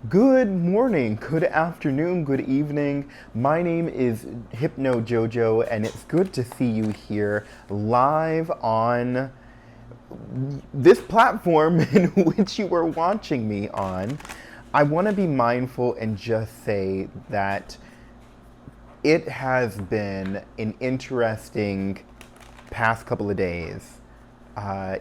Good morning, good afternoon, good evening. My name is Hypno Jojo, and it's good to see you here live on this platform in which you are watching me on. I want to be mindful and just say that it has been an interesting past couple of days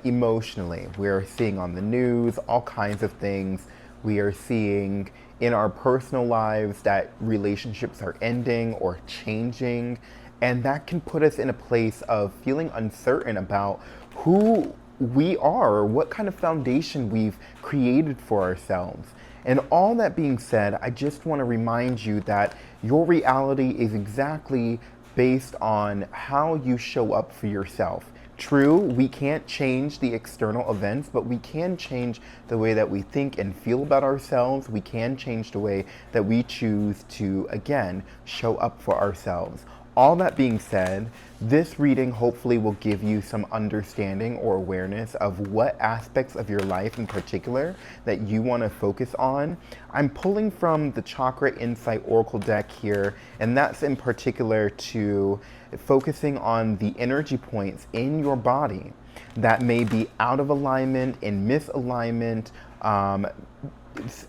emotionally. We're seeing on the news all kinds of things. We are seeing in our personal lives that relationships are ending or changing. And that can put us in a place of feeling uncertain about who we are or what kind of foundation we've created for ourselves. And all that being said, I just want to remind you that your reality is exactly based on how you show up for yourself. True, we can't change the external events, but we can change the way that we think and feel about ourselves. We can change the way that we choose to, again, show up for ourselves. All that being said, this reading hopefully will give you some understanding or awareness of what aspects of your life in particular that you want to focus on. I'm pulling from the Chakra Insight Oracle deck here, and that's in particular to focusing on the energy points in your body that may be out of alignment, in misalignment,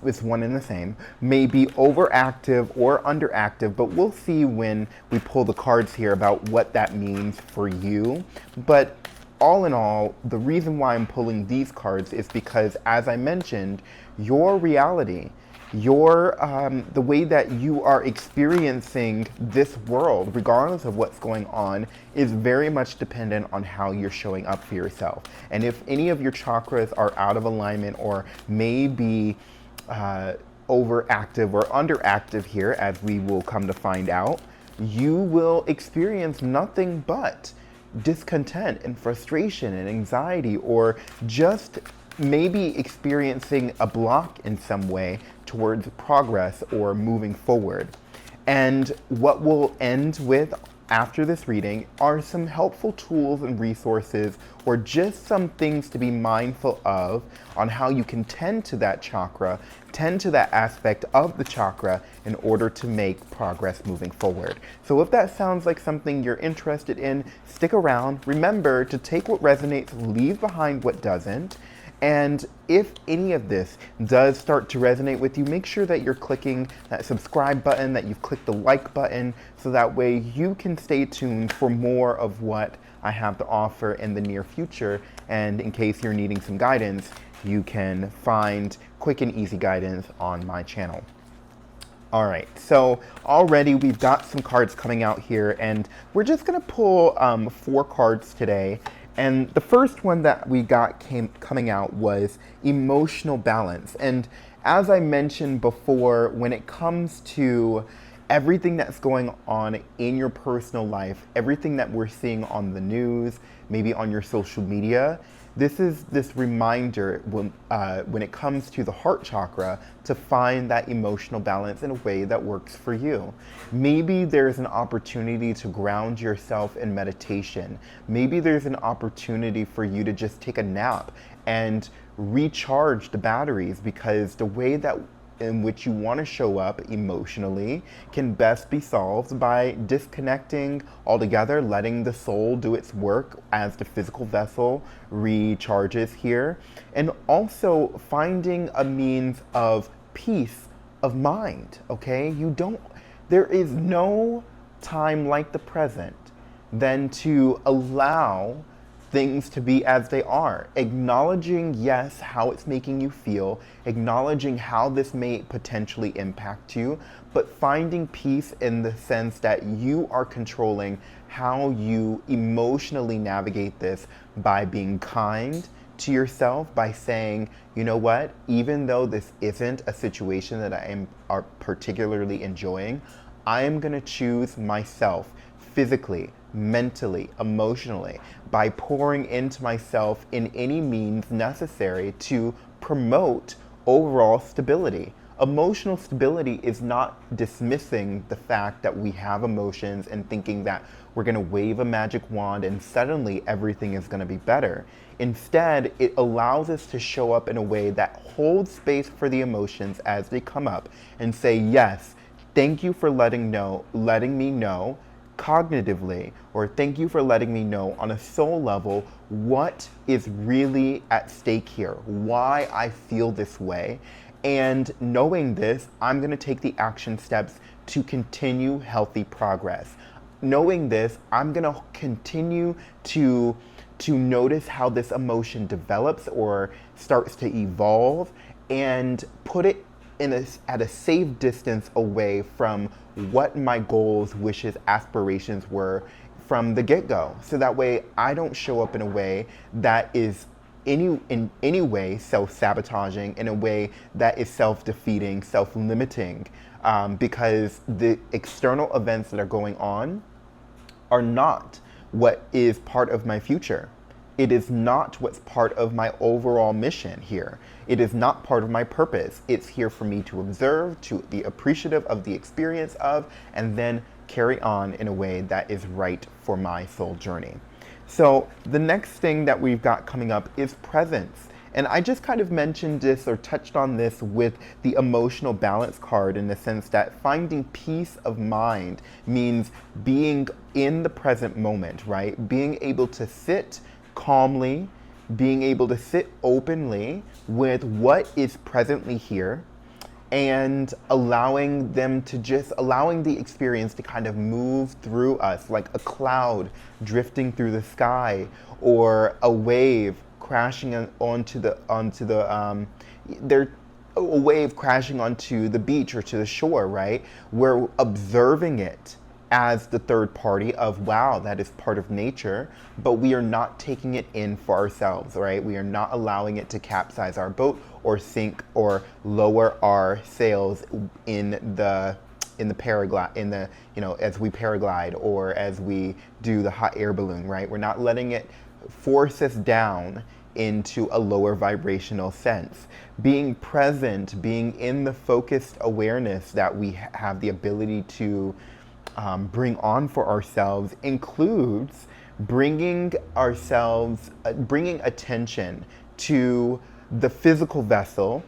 it's one and the same, may be overactive or underactive, but we'll see when we pull the cards here about what that means for you. But all in all, the reason why I'm pulling these cards is because, as I mentioned, your reality, your the way that you are experiencing this world, regardless of what's going on, is very much dependent on how you're showing up for yourself. And if any of your chakras are out of alignment or maybe overactive or underactive here, as we will come to find out, you will experience nothing but discontent and frustration and anxiety, or just maybe experiencing a block in some way towards progress or moving forward. And what we'll end with after this reading are some helpful tools and resources, or just some things to be mindful of on how you can tend to that chakra, tend to that aspect of the chakra in order to make progress moving forward. So if that sounds like something you're interested in, stick around. Remember to take what resonates, leave behind what doesn't. And if any of this does start to resonate with you, make sure that you're clicking that subscribe button, that you've clicked the like button, so that way you can stay tuned for more of what I have to offer in the near future. And in case you're needing some guidance, you can find quick and easy guidance on my channel. All right, so already we've got some cards coming out here, and we're just gonna pull 4 cards today. And the first one that we got coming out was emotional balance. And as I mentioned before, when it comes to everything that's going on in your personal life, everything that we're seeing on the news, maybe on your social media, this is this reminder when it comes to the heart chakra to find that emotional balance in a way that works for you. Maybe there's an opportunity to ground yourself in meditation. Maybe there's an opportunity for you to just take a nap and recharge the batteries, because the way that in which you want to show up emotionally can best be solved by disconnecting altogether, letting the soul do its work as the physical vessel recharges here, and also finding a means of peace of mind. Okay, there is no time like the present than to allow things to be as they are. Acknowledging, yes, how it's making you feel, acknowledging how this may potentially impact you, but finding peace in the sense that you are controlling how you emotionally navigate this by being kind to yourself, by saying, you know what, even though this isn't a situation that I am particularly enjoying, I am going to choose myself physically, mentally, emotionally, by pouring into myself in any means necessary to promote overall stability. Emotional stability is not dismissing the fact that we have emotions and thinking that we're going to wave a magic wand and suddenly everything is going to be better. Instead, it allows us to show up in a way that holds space for the emotions as they come up and say, yes, thank you for letting me know cognitively, or thank you for letting me know on a soul level what is really at stake here, why I feel this way. And knowing this, I'm going to take the action steps to continue healthy progress. Knowing this, I'm going to continue to notice how this emotion develops or starts to evolve and put it at a safe distance away from what my goals, wishes, aspirations were from the get-go. So that way I don't show up in a way that is in any way self-sabotaging, in a way that is self-defeating, self-limiting, because the external events that are going on are not what is part of my future. It is not what's part of my overall mission here. It is not part of my purpose. It's here for me to observe, to be appreciative of the experience of, and then carry on in a way that is right for my soul journey. So the next thing that we've got coming up is presence. And I just kind of mentioned this or touched on this with the emotional balance card, in the sense that finding peace of mind means being in the present moment, right? Being able to sit calmly, being able to sit openly with what is presently here, and allowing the experience to kind of move through us like a cloud drifting through the sky, or a wave crashing onto the beach or to the shore, right? We're observing it as the third party of, wow, that is part of nature, but we are not taking it in for ourselves, right? We are not allowing it to capsize our boat or sink or lower our sails in the paraglide, as we paraglide or as we do the hot air balloon, right? We're not letting it force us down into a lower vibrational sense. Being present, being in the focused awareness that we have the ability to bring on for ourselves includes bringing attention to the physical vessel,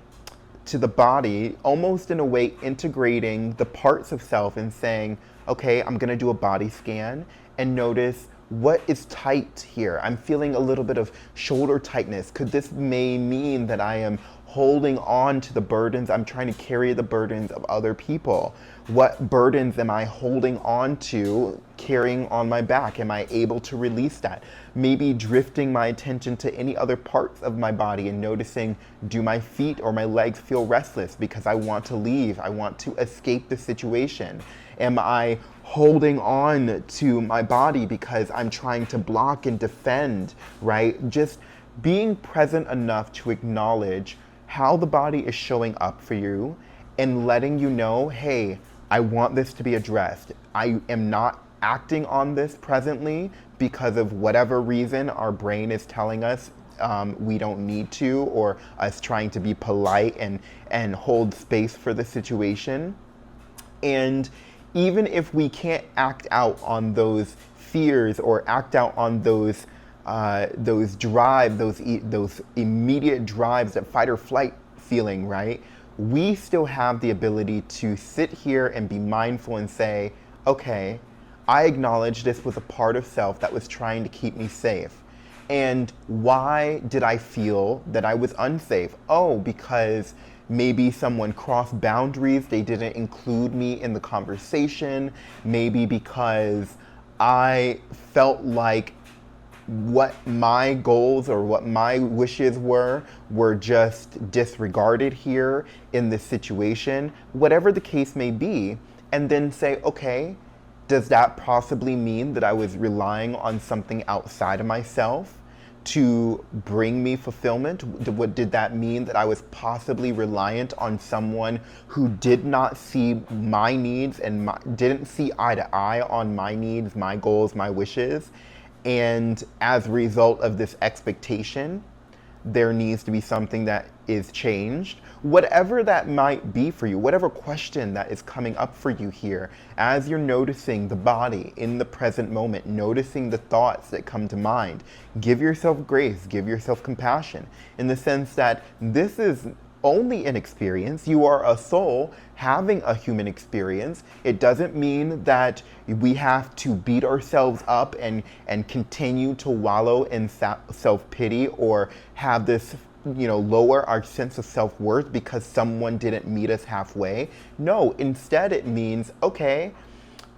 to the body, almost in a way integrating the parts of self and saying, okay, I'm gonna do a body scan and notice what is tight here. I'm feeling a little bit of shoulder tightness. Could this may mean that I am holding on to the burdens? I'm trying to carry the burdens of other people. What burdens am I holding on to, carrying on my back? Am I able to release that? Maybe drifting my attention to any other parts of my body and noticing, do my feet or my legs feel restless because I want to leave? I want to escape the situation. Am I holding on to my body because I'm trying to block and defend, right? Just being present enough to acknowledge how the body is showing up for you and letting you know, hey, I want this to be addressed. I am not acting on this presently because of whatever reason our brain is telling us we don't need to, or us trying to be polite and hold space for the situation. And even if we can't act out on those fears or act out on those immediate drives, that fight or flight feeling, right? We still have the ability to sit here and be mindful and say, okay, I acknowledge this was a part of self that was trying to keep me safe. And why did I feel that I was unsafe? Oh, because maybe someone crossed boundaries, they didn't include me in the conversation. Maybe because I felt like what my goals or what my wishes were just disregarded here in this situation, whatever the case may be. And then say, okay, does that possibly mean that I was relying on something outside of myself to bring me fulfillment? What did that mean, that I was possibly reliant on someone who did not see my needs and didn't see eye to eye on my needs, my goals, my wishes? And as a result of this expectation, there needs to be something that is changed. Whatever that might be for you, whatever question that is coming up for you here, as you're noticing the body in the present moment, noticing the thoughts that come to mind, give yourself grace, give yourself compassion, in the sense that this is only an experience. You are a soul having a human experience. It doesn't mean that we have to beat ourselves up and continue to wallow in self-pity or have this, lower our sense of self-worth because someone didn't meet us halfway. No, instead it means, okay,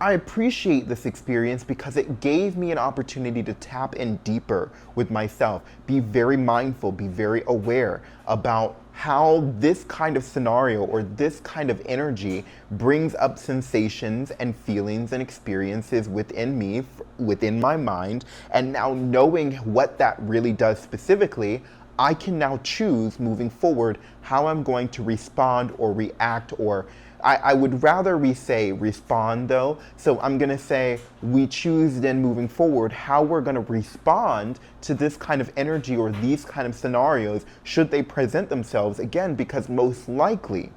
I appreciate this experience because it gave me an opportunity to tap in deeper with myself, be very mindful, be very aware about how this kind of scenario or this kind of energy brings up sensations and feelings and experiences within me, within my mind. And now knowing what that really does specifically, I can now choose moving forward how I'm going to respond or react, or I would rather we say respond though. So I'm gonna say we choose then moving forward how we're gonna respond to this kind of energy or these kind of scenarios should they present themselves, again, because most likely,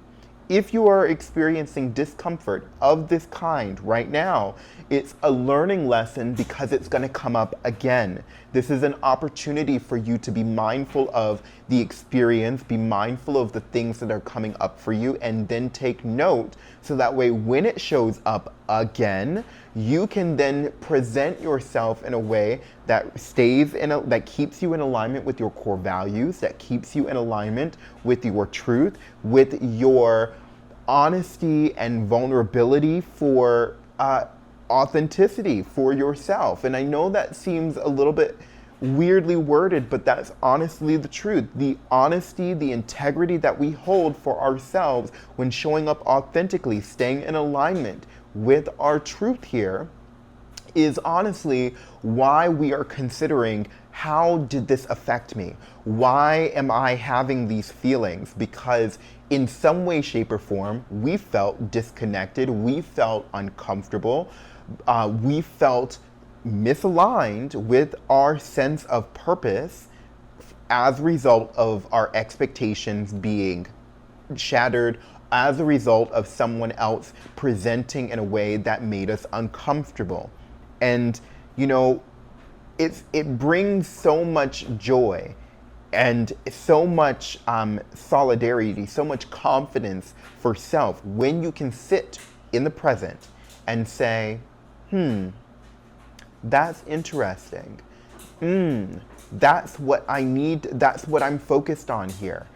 if you are experiencing discomfort of this kind right now, it's a learning lesson because it's going to come up again. This is an opportunity for you to be mindful of the experience, be mindful of the things that are coming up for you, and then take note so that way when it shows up again, you can then present yourself in a way that that keeps you in alignment with your core values, that keeps you in alignment with your truth, with your honesty and vulnerability for authenticity for yourself. And I know that seems a little bit weirdly worded, but that's honestly the truth. The honesty, the integrity that we hold for ourselves when showing up authentically, staying in alignment with our truth here, is honestly why we are considering, how did this affect me? Why am I having these feelings? Because in some way, shape, or form, we felt disconnected, we felt uncomfortable, we felt misaligned with our sense of purpose as a result of our expectations being shattered, as a result of someone else presenting in a way that made us uncomfortable. And, it brings so much joy and so much solidarity, so much confidence for self when you can sit in the present and say, that's interesting. That's what I need. That's what I'm focused on here.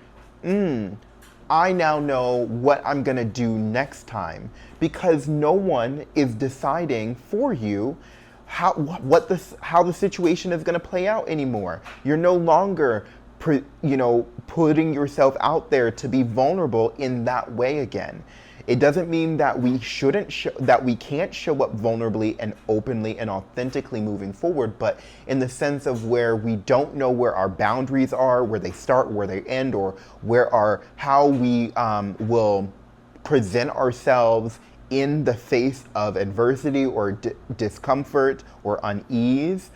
I now know what I'm gonna do next time, because no one is deciding for you how the situation is gonna play out anymore. You're no longer putting yourself out there to be vulnerable in that way again. It doesn't mean that we can't show up vulnerably and openly and authentically moving forward, but in the sense of where we don't know where our boundaries are, where they start, where they end, or how we will present ourselves in the face of adversity or discomfort or unease.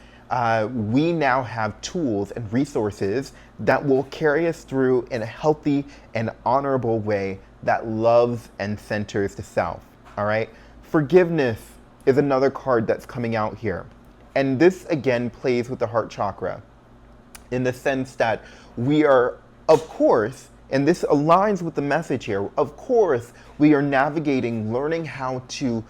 We now have tools and resources that will carry us through in a healthy and honorable way that loves and centers the self. All right. Forgiveness is another card that's coming out here. And this again plays with the heart chakra in the sense that we are, of course, and this aligns with the message here, of course, we are navigating, learning how to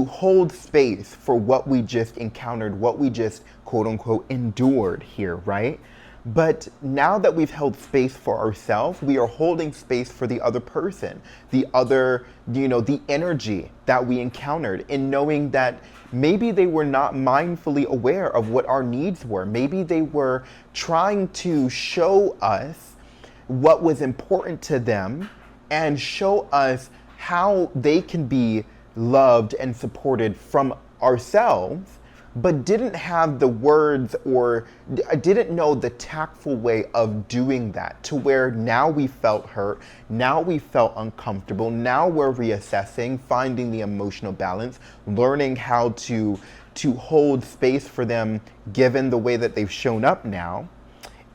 hold space for what we just encountered, what we just quote unquote endured here, right? But now that we've held space for ourselves, we are holding space for the other person, the other, the energy that we encountered, in knowing that maybe they were not mindfully aware of what our needs were. Maybe they were trying to show us what was important to them and show us how they can be loved and supported from ourselves, but didn't have the words or didn't know the tactful way of doing that, to where now we felt hurt, now we felt uncomfortable, now we're reassessing, finding the emotional balance, learning how to hold space for them given the way that they've shown up now.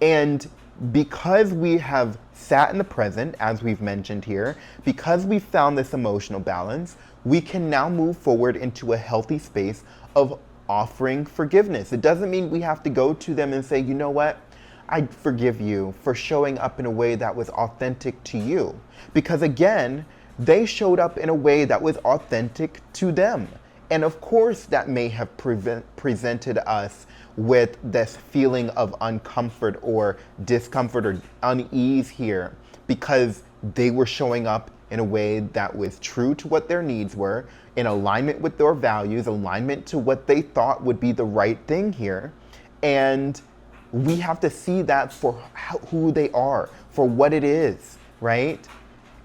And because we have sat in the present, as we've mentioned here, because we found this emotional balance, we can now move forward into a healthy space of offering forgiveness. It doesn't mean we have to go to them and say, you know what? I forgive you for showing up in a way that was authentic to you. Because again, they showed up in a way that was authentic to them. And of course, that may have presented us with this feeling of uncomfort or discomfort or unease here, because they were showing up in a way that was true to what their needs were, in alignment with their values, alignment to what they thought would be the right thing here. And we have to see that for who they are, for what it is, right?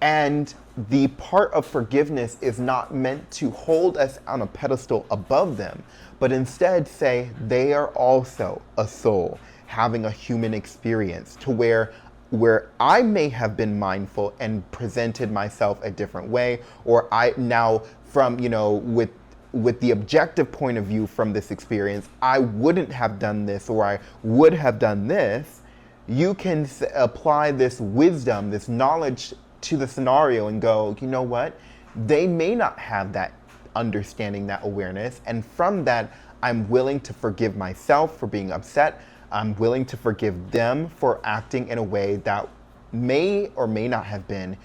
And the part of forgiveness is not meant to hold us on a pedestal above them, but instead say they are also a soul having a human experience, to where I may have been mindful and presented myself a different way, or I now from, with the objective point of view from this experience, I wouldn't have done this, or I would have done this. You can apply this wisdom, this knowledge to the scenario and go, you know what? They may not have that understanding, that awareness. And from that, I'm willing to forgive myself for being upset. I'm willing to forgive them for acting in a way that may or may not have been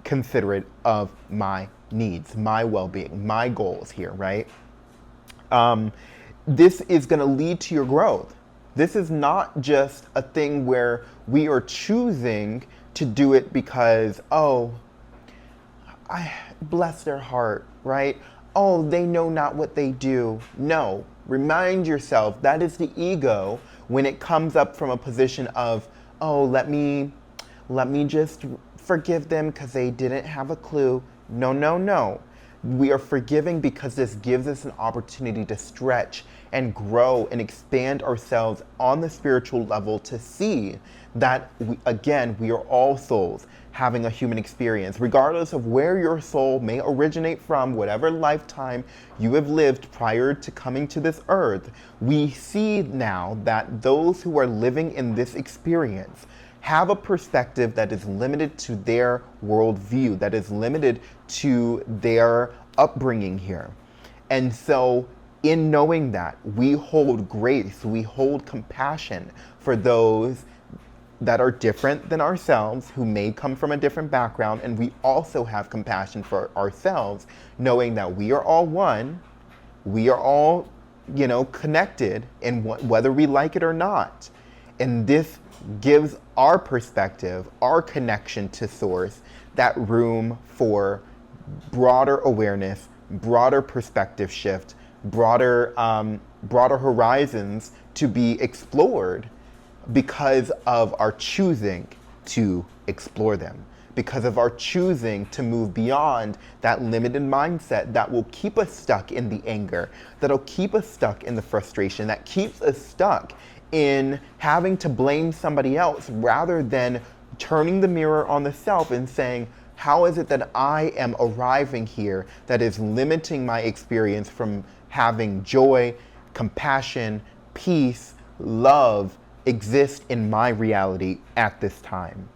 considerate of my needs, my well-being, my goals here, right? This is going to lead to your growth. This is not just a thing where we are choosing to do it because, oh, I bless their heart, right? Oh, they know not what they do. No, remind yourself that is the ego when it comes up from a position of, oh, let me just forgive them because they didn't have a clue. No, no, no. We are forgiving because this gives us an opportunity to stretch and grow and expand ourselves on the spiritual level, to see that, we are all souls having a human experience, regardless of where your soul may originate from, whatever lifetime you have lived prior to coming to this earth. We see now that those who are living in this experience have a perspective that is limited to their worldview, that is limited to their upbringing here. And so in knowing that, we hold grace, we hold compassion for those that are different than ourselves, who may come from a different background, and we also have compassion for ourselves, knowing that we are all one, we are all, connected, and whether we like it or not. And this gives our perspective, our connection to Source, that room for broader awareness, broader perspective shift, broader horizons to be explored, because of our choosing to explore them, because of our choosing to move beyond that limited mindset that will keep us stuck in the anger, that'll keep us stuck in the frustration, that keeps us stuck in having to blame somebody else, rather than turning the mirror on the self and saying, how is it that I am arriving here that is limiting my experience from having joy, compassion, peace, love exist in my reality at this time?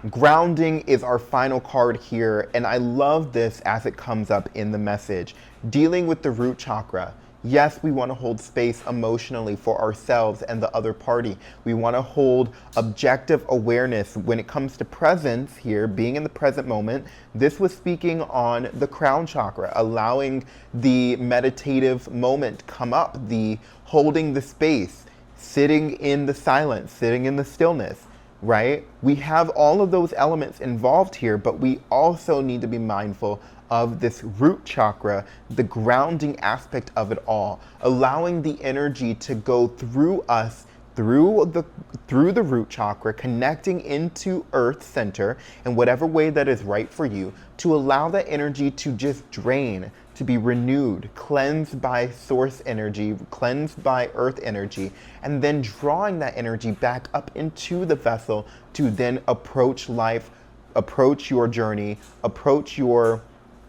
Grounding is our final card here, and I love this as it comes up in the message. Dealing with the root chakra. Yes, we want to hold space emotionally for ourselves and the other party. We want to hold objective awareness when it comes to presence here, being in the present moment. This was speaking on the crown chakra, allowing the meditative moment come up, the holding the space, sitting in the silence, sitting in the stillness, right? We have all of those elements involved here, but we also need to be mindful of this root chakra, the grounding aspect of it all, allowing the energy to go through us, through the root chakra, connecting into Earth Center in whatever way that is right for you, to allow that energy to just drain, to be renewed, cleansed by Source energy, cleansed by Earth energy, and then drawing that energy back up into the vessel to then approach life, approach your journey, approach your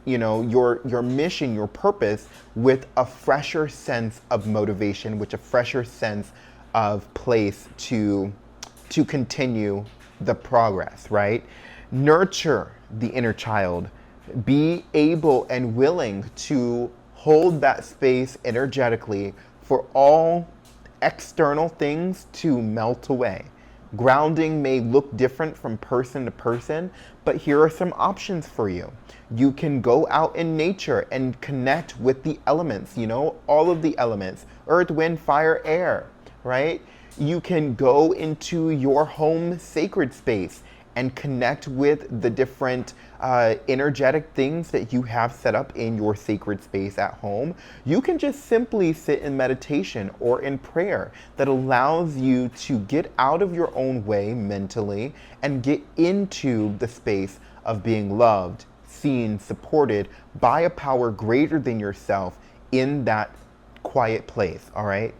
mission, your purpose, with a fresher sense of motivation, with a fresher sense of place to to continue the progress, right? Nurture the inner child. Be able and willing to hold that space energetically for all external things to melt away. Grounding may look different from person to person, but here are some options for you. You can go out in nature and connect with the elements, all of the elements, earth, wind, fire, air, right? You can go into your home sacred space and connect with the different energetic things that you have set up in your sacred space at home. You can just simply sit in meditation or in prayer that allows you to get out of your own way mentally and get into the space of being loved, seen, supported by a power greater than yourself in that quiet place, all right?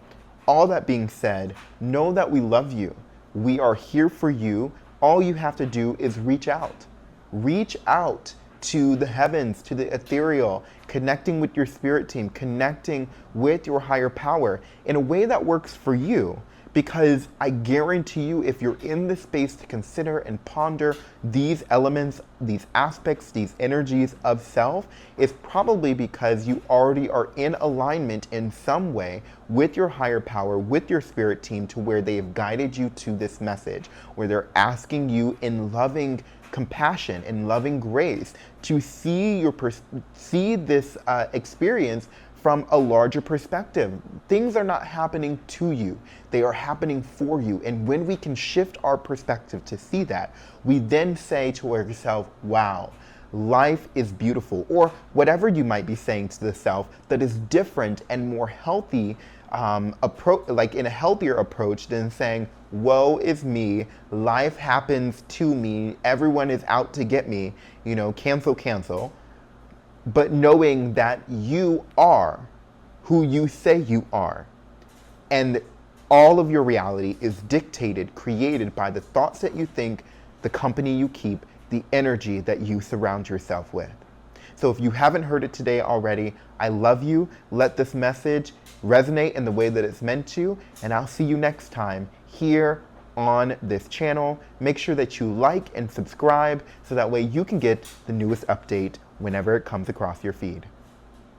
All that being said, know that we love you. We are here for you. All you have to do is reach out. Reach out to the heavens, to the ethereal, connecting with your spirit team, connecting with your higher power in a way that works for you. Because I guarantee you, if you're in this space to consider and ponder these elements, these aspects, these energies of self, it's probably because you already are in alignment in some way with your higher power, with your spirit team, to where they have guided you to this message, where they're asking you in loving compassion and loving grace to see this experience from a larger perspective. Things are not happening to you, they are happening for you. And when we can shift our perspective to see that, we then say to ourselves, wow, life is beautiful, or whatever you might be saying to the self that is different and more healthy, like in a healthier approach than saying, woe is me, life happens to me, everyone is out to get me, cancel. But knowing that you are who you say you are, and all of your reality is dictated, created by the thoughts that you think, the company you keep, the energy that you surround yourself with. So if you haven't heard it today already, I love you. Let this message resonate in the way that it's meant to, and I'll see you next time here on this channel. Make sure that you like and subscribe so that way you can get the newest update whenever it comes across your feed.